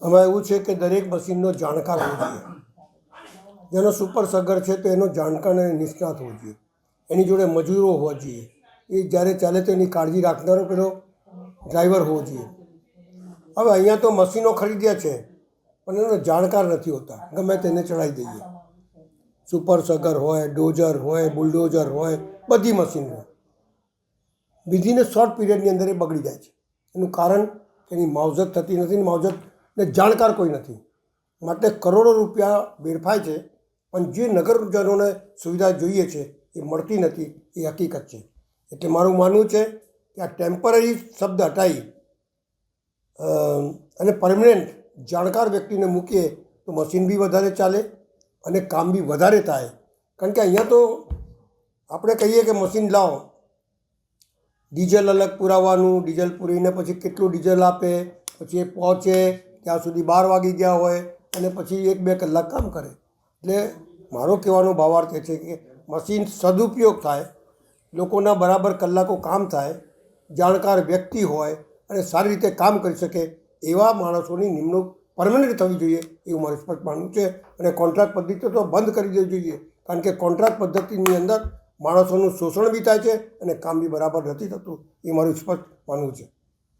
આમાં એવું છે કે દરેક મશીનનો જાણકાર હોવો જોઈએ. જેનો સુપર સગર છે તો એનો જાણકાર અને નિષ્ણાત હોવો જોઈએ. એની જોડે મજૂરો હોવા જોઈએ. એ જ્યારે ચાલે તો એની કાળજી રાખનારો પેલો ડ્રાઈવર હોવો જોઈએ. હવે અહીંયા તો મશીનો ખરીદ્યા છે પણ એનો જાણકાર નથી હોતા, ગમે તેને ચડાવી દઈએ. સુપર સગર હોય, ડોઝર હોય, બુલડોઝર હોય, બધી મશીનો વિધિન શોર્ટ પીરિયડની અંદર એ બગડી જાય છે. એનું કારણ એની માવજત થતી નથી, માવજતને જાણકાર કોઈ નથી. માટે કરોડો રૂપિયા વેડફાય છે પણ જે નગરજનોને સુવિધા જોઈએ છે એ મળતી નથી, એ હકીકત છે. એટલે મારું માનવું છે કે આ ટેમ્પરરી શબ્દ હટાવી અને પરમનન્ટ જાણકાર વ્યક્તિને મૂકીએ તો મશીન બી વધારે ચાલે અને કામ બી વધારે થાય. કારણ કે અહીંયા તો આપણે કહીએ કે મશીન લાવો, ડીઝલ અલગ પુરાવવાનું, ડીઝલ પૂરીને પછી કેટલું ડીઝલ આપે, પછી એ પહોંચે ત્યાં સુધી 12 વાગી ગયા હોય અને પછી 1-2 કલાક કામ કરે. એટલે મારો કહેવાનો ભાવાર્થ એ છે કે મશીન સદુપયોગ થાય, લોકોના બરાબર કલાકો કામ થાય, જાણકાર વ્યક્તિ હોય અને સારી રીતે કામ કરી શકે એવા માણસોની નિમણૂક પરમનન્ટ થવી જોઈએ એવું મારું સ્પષ્ટ માનવું છે. અને કોન્ટ્રાક્ટ પદ્ધતિ તો બંધ કરી દેવી જોઈએ, કારણ કે કોન્ટ્રાક્ટ પદ્ધતિની અંદર માણસોનું શોષણ બી થાય છે અને કામ બી બરાબર નથી થતું, એ મારું સ્પષ્ટ માનવું છે.